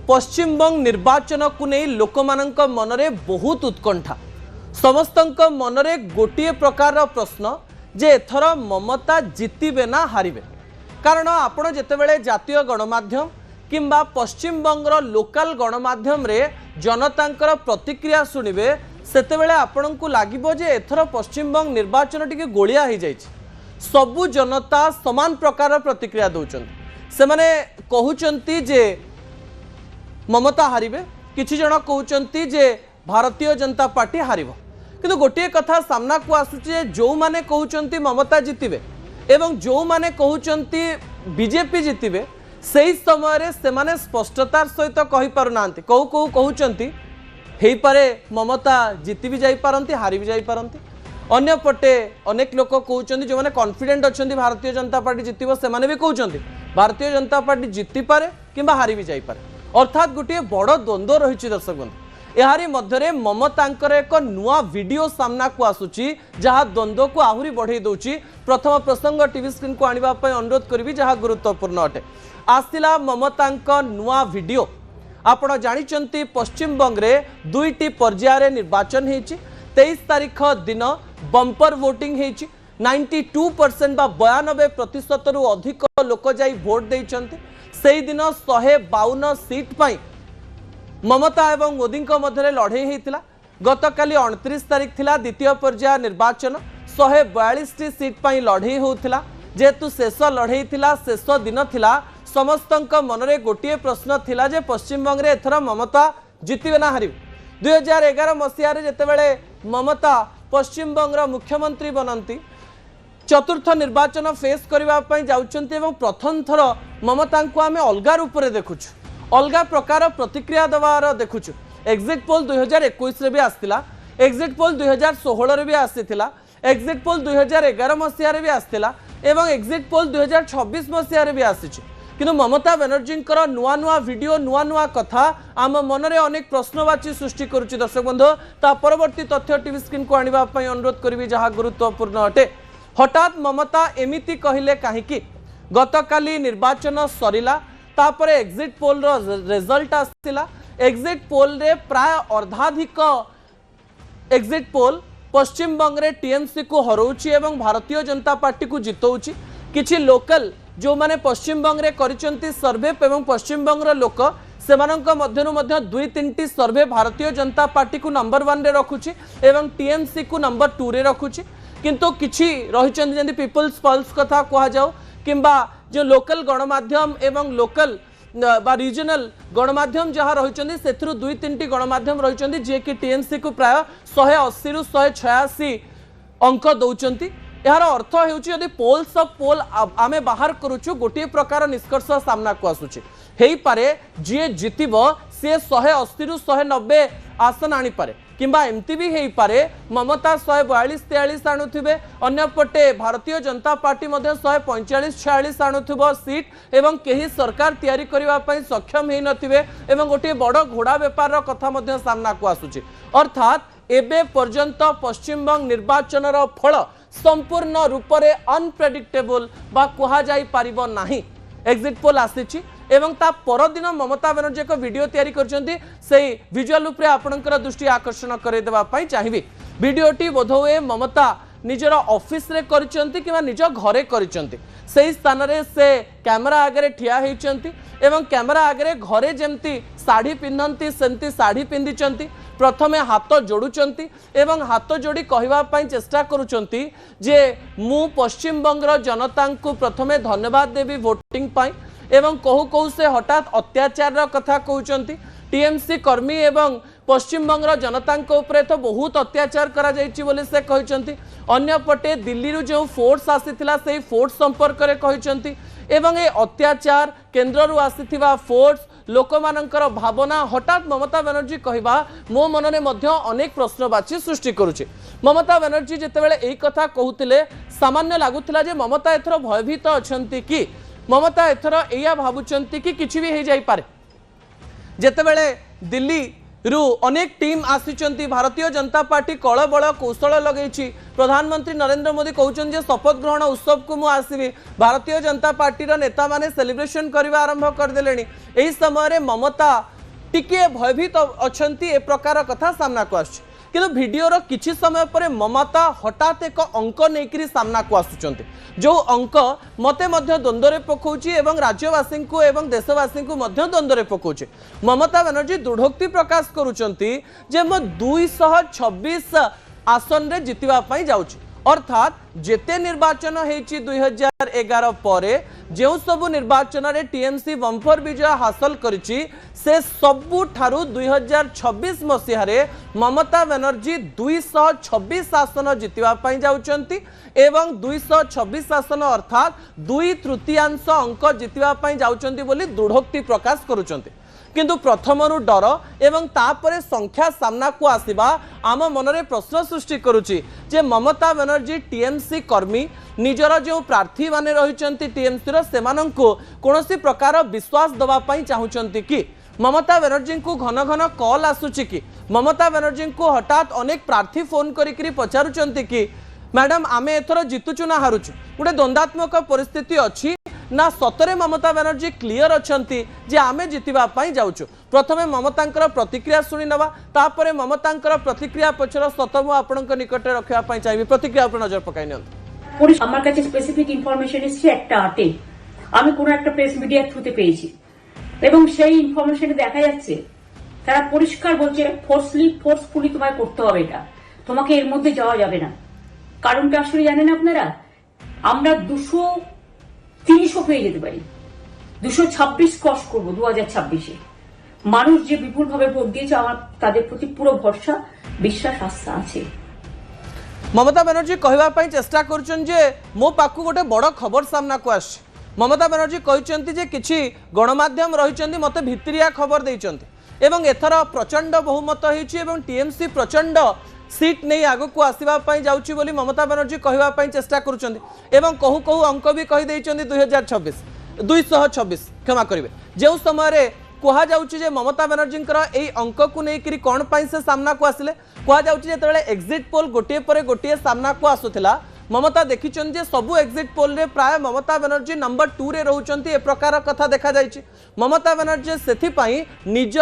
पश्चिमबंग निर्वाचन को नहीं लोक मनरे बहुत उत्कंठा समस्त मनरे गोटे प्रकार प्रश्न जे एथर ममता जितबे ना हारिबे। कारण आपण जेतेबेले जातीय गणमाध्यम किंबा पश्चिमबंगर लोकल गणमाध्यम रे जनतांकर प्रतिक्रिया शुणिबे सेतेबेले आपनकु लागिबो जे एथर पश्चिमबंग निर्वाचन टिके गोलिया हो जाइछि। सबु जनता समान प्रकार प्रतिक्रिया दौरान से माने कहउचंती जे ममता हारिबे, किछि जन कहउचंती जे भारतीय जनता पार्टी हारिबो। किंतु गोटे कथा सामना को आसुचे जो माने कहउचंती ममता जितिबे एवं जो माने कहउचंती बीजेपी जितिबे सेही समय रे से माने स्पष्टतार सहित कहि पारु नांती। कहू कहू कहउचंती हेई पारे ममता जिति भी जाई पारंती हारि भी जाई पारंती। अन्य पटे अनेक लोक कहउचंती जो माने कॉन्फिडेंट अछंती भारतीय जनता पार्टी जितिबो से माने भी कहउचंती भारतीय जनता पार्टी जिति पारे किंबा हारि भी जाई पारे। अर्थात गोटे बड़ द्वंद्व रही दर्शक बंधु। यारी मध्यरे ममतांकर एक नुआ वीडियो सामना को आसुची जहाँ द्वंद्व को आहरी बढ़ई दउची। प्रथम प्रसंग टीवी स्क्रीन को आनिबा पय अनुरोध करिवि जहाँ गुरुत्वपूर्ण अटे। आसिला ममतांक नुआ वीडियो। आपण जानिचंती पश्चिमबंग रे दुईटी पर्याय निर्वाचन हेची। 23 तारीख दिन बंपर वोटिंग हेची। 92% बा 92% रु अधिक लोक जाई वोट देइचंती। सेही दिन 152 सीट पाई ममता एवं मोदी मध्य लड़े होता। गतकाली 29 तारीख थिला द्वितीय पर्याय निर्वाचन 142 सीट पाई लड़े होता। जेहेतु शेष लड़े थिला शेष दिन थिला समस्त मनरे गोटे प्रश्न थिला जे पश्चिमबंग रे एथर ममता जितिबे ना हारिबे। 2011 मसीह जेतेबेले ममता पश्चिमबंगर मुख्यमंत्री बनती चतुर्थ निर्वाचन फेस करने जाउचंती एवं प्रथम थर ममता को आम अलग रूप से देखुचु अलग प्रकार प्रतिक्रिया देवार देखुचु। एग्जिट पोल 2021 रे भी आसतिला, एग्जिट पोल 2016 रे भी आसीथिला, एग्जिट पोल 2011 मसीह रे भी आसतिला एवं एग्जिट पोल 2026 मसीह रे भी आसीछि। किंतु ममता बनर्जी नुआ नुआ वीडियो नुआ नुआ कथा आम मनरे अनेक प्रश्नवाची सृष्टि करुछि। दर्शक बंधु ता परवर्ती तथ्य टीवी स्क्रीन को आनिबा पय अनुरोध करिवि जहाँ गुरुत्वपूर्ण अटे। हठात ममता एमिति कहिले काहेकि गतकाली निर्वाचन सरिला तापर एग्जिट पोल रो रिजल्ट आसिला। एग्जिट पोल रे प्राय अर्धाधिक एग्जिट पोल पश्चिमबंग रे टीएमसी को हरौछि एवं भारतीय जनता पार्टी को जितौछि। किछि लोकल जो माने पश्चिमबंग रे करिसंती सर्वे एवं पश्चिमबंग रो लोक सेमानंक मध्यनु मध्य 2-3टी सर्वे भारतीय जनता पार्टी को नंबर 1 रे रखुछि एवं टीएमसी को नंबर 2 रे रखुछि। किंतु किछि रहिचंती जेंति पीपल्स पल्स कथा कहा जाओ किंबा जो लोकल गणमाध्यम एवं लोकल बा रीजनल गणमाध्यम जहाँ रहिचंती सेथुरु 2-3टी गणमाध्यम रहिचंती जे कि टीएमसी को प्राय 180 रु 186 अंक दउचंती। यार अर्थ हेउची यदि पोल्स ऑफ पोल आमे बाहर करूछु गोटे प्रकार निष्कर्ष सामना को आसुची हेई पारे जे जितिबो से 180 रु 190 आसन आनी पारे किंबा एमती भी हेई पारे ममता 142-43 आणुथिबे अन्य पटे भारतीय जनता पार्टी मध्य 145-46 आणुथिबो सीट एवं केही सरकार तैयारी करबा पई सक्षम हेई नथिबे एवं गोटे बड़ घोड़ा व्यापार रो कथा मध्य सामना को आसुची। अर्थात एबे पर्यंत पश्चिमबंग निर्वाचन रो फल संपूर्ण रूप से अनप्रेडिक्टेबल बा कहा जाई पारिबो नाही। एग्जिट पोल आसीची एवं ता परदिन ममता बनर्जी एक वीडियो तैयारी करछंती सेही विजुअल रूप से आपनकर दृष्टि आकर्षण करे देबा पई चाहिबी। वीडियोटी बोधोए ममता निजर ऑफिस रे करछंती किबा निज घरे करछंती सेही स्थान रे से कैमरा आगे ठिया हेचंती एवं कैमरा आगे घरे जेमती साड़ी पिंधंती सेमती साड़ी पिंधिचंती। प्रथमे हाथ जोड़ुचंती एवं हाथ जोड़ी कहवा पई चेष्टा करुचंती जे मु पश्चिमबंगर जनता को प्रथमे धन्यवाद देवी वोटिंग पाई एवं कहू कहू से हठात अत्याचार कथा कहउचंती। टीएमसी कर्मी एवं पश्चिमबंगर जनता उपरे तो बहुत अत्याचार करा जायछि बोली से कहउचंती। अन्य पटे दिल्ली रो जो फोर्स आसीथिला सेही फोर्स संपर्क रे कहउचंती एवं ए अत्याचार केंद्र रु आसीथिबा फोर्स लोकमानंकर भावना हठात ममता बनर्जी कहवा मो मनने मध्य अनेक प्रश्नवाची सृष्टि करुचे। ममता बनर्जी जेतेबेले एही कथा कहूतिले सामान्य लागुथिला जे ममता एथर भयभीत अछंती कि ममता एथर एया भाबुचंती कि किछि भी हे जाई पारे। जेतेबेले दिल्ली रु अनेक टीम आसीचंती भारतीय जनता पार्टी कल बल कौशल लगेछि। प्रधानमंत्री नरेंद्र मोदी कहउछन जे शपथ ग्रहण उत्सव को मु आसीबी। भारतीय जनता पार्टी रो नेता माने सेलिब्रेशन करबा आरंभ कर देलेनी। एही समय रे ममता टिके भयभीत अछंती ए प्रकार कथा सामना को आछ किंतु वीडियोर किछि समय पर ममता हठात एक अंक नेकरी सामना को आसुचंती जो अंक मते मध्य द्वंद्व पकाउछि एवं राज्यवासी को एवं देशवासी को मध्य द्वंद्व पकाउछि। ममता बनर्जी दृढ़ोक्ति प्रकाश करुचंती जे म 226 आसन रे जितिबा पई जाउछि अर्थात जेते निर्वाचन हेछि 2011 परे जो सबु निर्वाचन रे टीएमसी बंपर विजय हासिल करिछि से सबु ठारू 2026 मसीह रे ममता बनर्जी 226 आसन जितिबा पई जाउचंती एवं 226 आसन अर्थात 2/3 अंक जितिबा पई जाउचंती बोली दृढ़ोक्ति प्रकाश करुचंती किंतु प्रथमरु डर एवं तापरे संख्या सामना को आसीबा आम मनरे प्रश्न सृष्टि करुछि जे ममता बनर्जी टीएमसी कर्मी निजर जो प्रार्थी माने रहिचंती टीएमसी रो सेमानंको कोनोसी प्रकार विश्वास दबा पई चाहुचंती कि ममता बनर्जी को घन घन कॉल आसुछि कि ममता बनर्जी को हठात अनेक प्रार्थी फोन करिकरी पचारुचंती कि मैडम आमे एथरो जितुचु ना हारुचु गोटे द्वंद्वात्मक परिस्थिति अछि ना सतरे ममता बनर्जी क्लियर अछंती जे आमे जितिबा पई जाउछु। प्रथमे ममतांकर प्रतिक्रिया सुनि नबा तापरे ममतांकर प्रतिक्रिया पछर सतमु आपनक निकटे रखिया पई चाहिबी प्रतिक्रिया पर नजर पकाई नियंत। पुलिश আমার কাছে স্পেসিফিক ইনফরমেশন এসেছে একটা আটে আমি কোন একটা প্রেস মিডিয়া থ্রুতে পেয়েছি এবং সেই ইনফরমেশনে দেখা যাচ্ছে তারা পরিষ্কার বলছে ফোর্সফুলি তোমায় করতে হবে এটা তোমাকে এর মধ্যে যাওয়া যাবে না কারণটা আসলে জানেন আপনারা আমরা 200-300 পেয়ে যেতে পারি 226 ক্রস করব 2026 এ মানুষ যে বিপুলভাবে ভোট দিয়েছে আমার তাদের প্রতি পুরো ভরসা বিশ্বাস আস্থা আছে। ममता बनर्जी कहवा पई चेष्टा करुछन जे मो पाखु गोटे बड़ खबर सामना को आछ ममता बनर्जी कहचंती जे किछि गणमाध्यम रहिचंती मते भित्रिया खबर देइचंती एवं एथर प्रचंड बहुमत होइछि एवं टीएमसी प्रचंड सीट नहीं आगु को आसीबा पई जाउछि बोली ममता बनर्जी कहवा पई चेष्टा करुछंती एवं कहू कहू अंक भी कहि देइचंती 226 क्षमा करिवे जे समय रे कहा जाउछि जे ममता बनर्जी ए अंक को लेकर कौन पाई से सामना को आसिले कहा जाउछि जेतेबेले एग्जिट पोल गोटे पर गोटे सामना को आसुथिला ममता देखिछन जे सबु एग्जिट पोल रे प्राय ममता बनर्जी नंबर 2 रे रहउचंती ए प्रकार कथा देखा जाइछि। ममता बनर्जी सेथि पई निज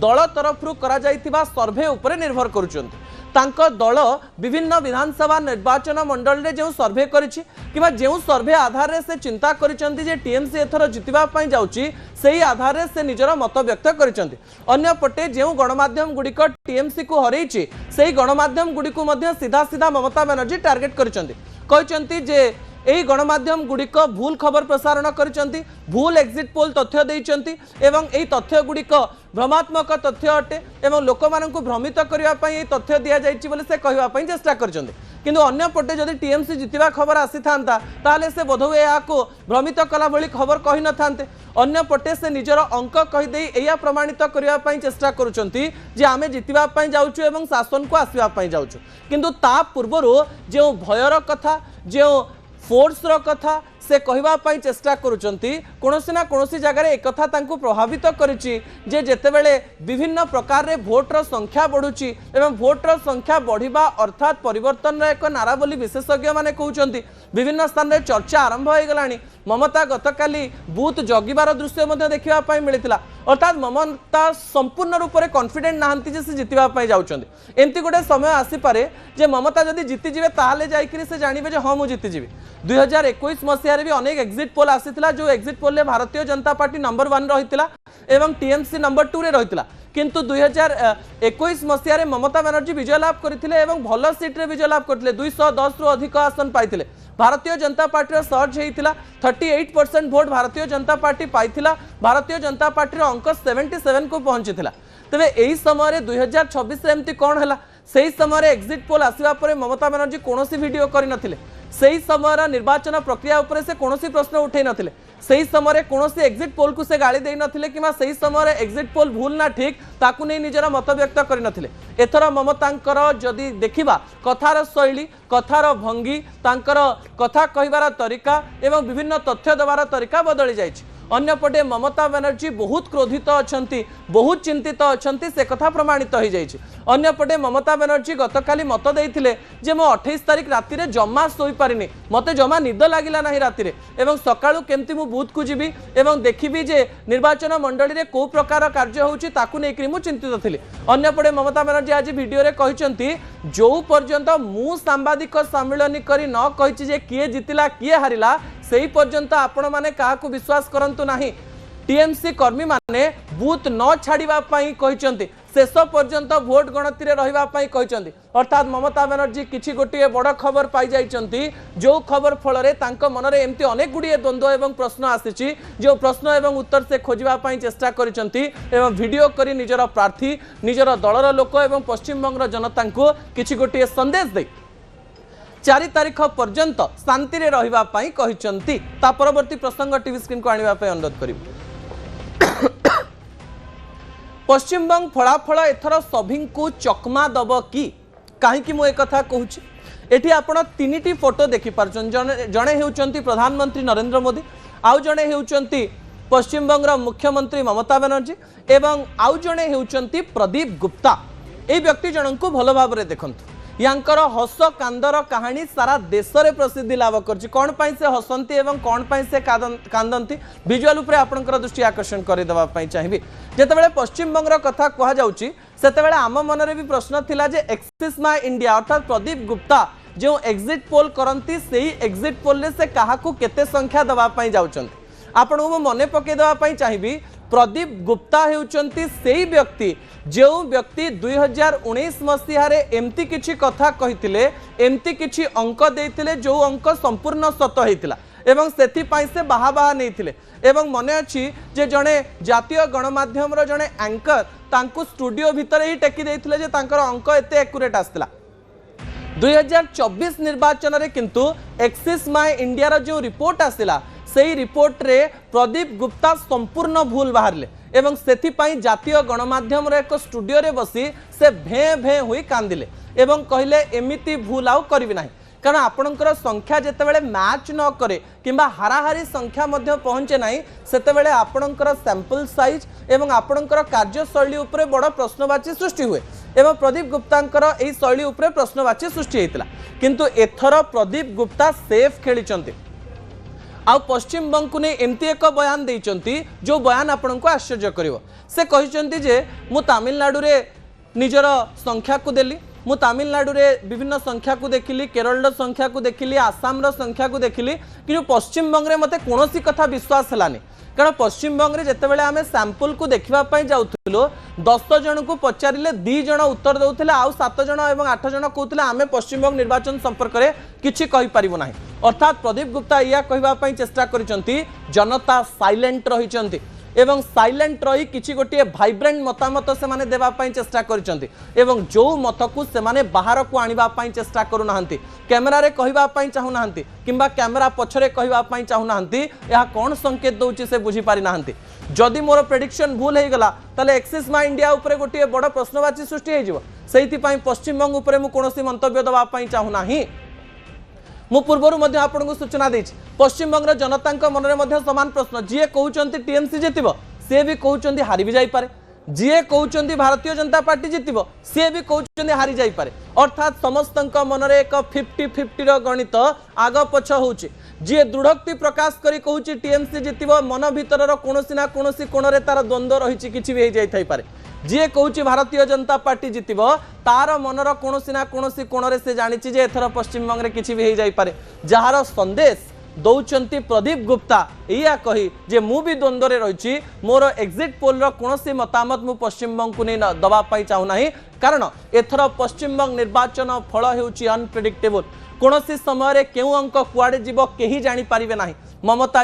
दल तरफरु करा जाइथिबा सर्वे उपरे निर्भर करूचंती तांको दल विभिन्न विधानसभा निर्वाचन मंडल रे जो सर्वे करिछि किबा जो सर्वे आधार रे से चिंता करिसंती जे टीएमसी एथर जितिबा पई जाउछि सेही आधार रे से निजर मत व्यक्त करिसंती। अन्य पटे जो गणमाध्यम गुडिक टीएमसी को हरैछि सेही गणमाध्यम गुडिको मध्ये सीधा सीधा ममता बनर्जी टार्गेट करिसंती कहचंती जे एही गणमाध्यम गुडिक भूल खबर प्रसारण करिसंती भूल एग्जिट पोल तथ्य देइचंती एवं एही तथ्य गुडिक भ्रमात्मक तथ्य अटे एवं लोक माननकु भ्रमित करिवा पई एही तथ्य दिया जाइछि बोले से कहवा पई चेष्टा करिसंती किंतु अन्य पटे जदि टीएमसी जितिबा खबर आसी थांता ताले से बोधवे याको भ्रमित कला भली खबर कहि न थांते अन्य पटे से निजर अंक कहि देई एया प्रमाणित करिवा पई चेष्टा करूचंती जे आमे जितिबा पई जाउछु एवं शासन को आसीबा पई जाउछु किंतु ता पूर्वरो जे भयर कथा जे फोर्स रो कथा से कहवा पई चेष्टा करूचंती कोनोसी ना कोनोसी जगह रे एक कथा तांको प्रभावित करिछि जे जेतेबेले विभिन्न प्रकार रे वोट रो संख्या बढ़ुछि एवं वोट रो संख्या बढ़िबा अर्थात परिवर्तन रो एक नारा बोली विशेषज्ञ माने कहउचंती विभिन्न स्थान रे चर्चा आरंभ होई गलानी ममता गतकाली बूथ जगिबार दृश्य मध्ये देखिबा पई मिलितिला अर्थात ममता संपूर्ण रूप से कॉन्फिडेंट नाहंती जे से जितिबा पई जाउचंती एंती गोटे समय आसी पारे जे ममता जदि जीति जिवे ताले जाइकरी से जानिबे जे हां मु जीति जिवि 2021 मसिया रे भी अनेक एग्जिट पोल आसीतिला जो एग्जिट पोल रे भारतीय जनता पार्टी नंबर 1 रहितिला एवं टीएमसी नंबर 2 रे रहितिला किंतु 2021 मसिया रे ममता बनर्जी विजय लाभ करथिले एवं भल सीट रे विजय लाभ करथिले 210 रु अधिक आसन पाइथिले भारतीय जनता पार्टी रो search हेइतिला 38% vote Bharatiya Janata party पाइथिला Bharatiya Janata party रो अंक 77 को पहुंचीथिला तबे एही समय रे 2026 रे एमती कोन हला सेही समय रे एग्जिट पोल आसीबा परे ममता बनर्जी कोनोसी वीडियो करि नथिले सेही समय निर्वाचन प्रक्रिया उपरे से कोनोसी प्रश्न उठै नथिले सेही समय कोनोसी एग्जिट पोल को से गाली देई नथिले किमा सेही समय एग्जिट पोल भूल ना ठीक ताकू नै निजरा मत व्यक्त करि नथिले एथरा ममतांकर जदि देखिबा कथार शैली कथार भंगी तांकर कथा कहिबार तरीका एवं विभिन्न तथ्य देवार तरीका बदली जाइछि अन्यपटे ममता बनर्जी बहुत क्रोधित अच्छा बहुत चिंतित अच्छा से कथा प्रमाणित हो जाइए। अन्यपटे ममता बनर्जी गतकाली मत देते जे मो 28 तारिख राति रे जमा सोई पारिनी मत जमा निद लगिला नहीं राति रे एवं सकाळु केमती मु बूथ को जीवी एवं देखिबी जे निर्वाचन मंडली रे को प्रकार कार्य होउची ताकू नेकरी मु चिंतित थिली। अन्यपटे ममता बनर्जी आज वीडियो रे कहिसंती जो पर्यंत मु सांबादिक सम्मेलन करी न कहिछि जे किए जितिला किए हारिला सेही पर्यंत आपण माने काहाकू विश्वास करंतु नाही। टीएमसी कर्मी माने बूथ न छाड़िबा पई कहिसंती शेष पर्यंत भोट गणति रे रहिबा पई कहिसंती। अर्थात ममता बनर्जी किछि गोटिए बड़ खबर पाई जाइछंती जो खबर फल रे तांको मन रे एमती अनेक गुडिए द्वंद्व एवं प्रश्न आसीछि जो प्रश्न एवं उत्तर से खोजिबा पई चेष्टा करिसंती एवं वीडियो करी निजर प्रार्थी निजर दलर लोक एवं पश्चिम बंगर जनता को किछि गोटिए संदेश दे 4 तारिख पर्यंत शांति रे रहिबा पई कहिसंती। ता परवर्ती प्रसंग टीवी स्क्रीन को आनिबा पई अनुरोध करिबो। पश्चिम बंग फलाफल एथर सभी को चकमा दब कि कहीं मु एक कहूँ एटी आपण 3टी फोटो देखिपार जड़े होती प्रधानमंत्री नरेंद्र मोदी आउ जड़े होती पश्चिम बंगर मुख्यमंत्री ममता बनर्जी एवं आउ जड़े होती प्रदीप गुप्ता। ये व्यक्ति जन को भल भाव में देखु यांकर हस कांदर कहानी सारा देश में प्रसिद्धि लाभ कर कौन पाई से हसंती एवं कौन पाई से कांदंती विजुअल उपरे आपनकर दृष्टि आकर्षण करदेवा चाहिए। जेतेबेले पश्चिम बंगर कथा कहा जाउची सेतेबेले आम मन रे भी प्रश्न थिला जे एक्सिस माय इंडिया अर्थात प्रदीप गुप्ता जो एग्जिट पोल करंती सेही एग्जिट पोल रे से काहाकू केते संख्या दवा पई जाउचंती आपन को मने पके दवा पई चाहिबी। प्रदीप गुप्ता हेउचंती सेही व्यक्ति जो व्यक्ति 2019 मसीह रे एमती किछि कथा कहिथिले एमती किछि अंक देथिले जो अंक संपूर्ण सत हेतिला एवं सेथि पाई से बाहा बाहा नैथिले एवं मने अछि जे जणे जातीय गणमाध्यम रो जणे एंकर तांकु स्टूडियो भितर ही टेकी देथिले जे तांकर अंक एते एक्यूरेट आस्तिला। 2024 निर्वाचन रे किंतु एक्सिस माय इंडिया रो जो रिपोर्ट आसिला सेही रिपोर्ट रे प्रदीप गुप्ता संपूर्ण भूल बाहरले एवं सेथि पाई जातीय गणमाध्यम रे एक स्टूडियो रे बसी से भे भे हुई कांदिले एवं कहले एमिति भूल आउ करबी नाही कारण आपणकर संख्या जेतेबेले मैच न करे किंबा हाराहारी संख्या मध्य पहुंचे नाही सेतेबेले आपणकर सैंपल साइज एवं आपणकर कार्यशैली उपरे बड़ प्रश्नवाची सृष्टि हुए एवं प्रदीप गुप्तांकर एही शैली उपरे प्रश्नवाची सृष्टि हेतिला किंतु एथर प्रदीप गुप्ता सेफ खेलिचंती। आ पश्चिम बंग को नहीं एमती एक बयान देइचंती जो बयान आपन को आश्चर्य करिवो। से कहिचंती जे मु तमिलनाडु रे निजर संख्या को देली मु तमिलनाडु रे विभिन्न संख्या को देखिली केरल संख्या को देखिली आसाम संख्या को देखिली कि पश्चिम बंग रे मते कोनोसी कथा विश्वास हलानी कारण पश्चिम बंग रे जेतेबेले आमे सैंपल को देखिबा पई जाउथलो 10 जन को पचारिले 2 जन उत्तर दउथिले आ 7 जन एवं 8 जन कहउथिले आमे पश्चिम बंग निर्वाचन संपर्क रे किछि कहि परिबो नाही। अर्थात प्रदीप गुप्ता या कहबा पई चेष्टा करिसंती जनता साइलेंट रहिसंती एवं साइलेंट रही किछि गोटिए भाइब्रेंट मतामत से माने देवा पई चेष्टा करिसंती एवं जो मत को से माने बाहर को आनिबा पई चेष्टा करू नाहंती कैमरा रे कहबा पई चाहू नाहंती किंबा कैमरा पछरे कहबा पई चाहू नाहंती या कोन संकेत दउची से बुझी पारि नाहंती। जदि मोर प्रेडिक्शन भूल हे गला तले एक्सिस माय इंडिया उपरे गोटिए बड़ प्रश्नवाची सृष्टि हे जिवो सेहिति पई पश्चिम बंग उपरे मु कोनोसी मंतव्य दवा पई चाहू नाही। मु पूर्वर मध्य आपन को सूचना देछि पश्चिम बंग जनता मन में समान प्रश्न जी कहते टीएमसी जितब सी भी कहते हारी भी जापे जी कहते भारतीय जनता पार्टी जितब सी भी कहते हारी जापे अर्थात समस्त मन में एक 50-50 गणित आग पछ हो जी दृढ़ोक्ति प्रकाश करी कहूँ टीएमसी जितब मन भीतर कौन ना कौन कोण तार द्वंद्व रही कि भी हो जापे जी कहूँ भारतीय जनता पार्टी जितब तार मनर कौन ना कौन कोण से जानी एथर पश्चिम बंग में किसी भी हो जापे जार संदेश दौरान प्रदीप गुप्ता या कही जे मु भी द्वंद्व रही मोर एग्जिट पोल कौन मतामत मु पश्चिम बंग को नहीं दवाई चाहूना कारण एथर पश्चिम बंग निर्वाचन फल होउची अनप्रेडिक्टेबल कौन समय क्यों अंक कुआड़े जीव केही जानी पारिबे नाही। ममता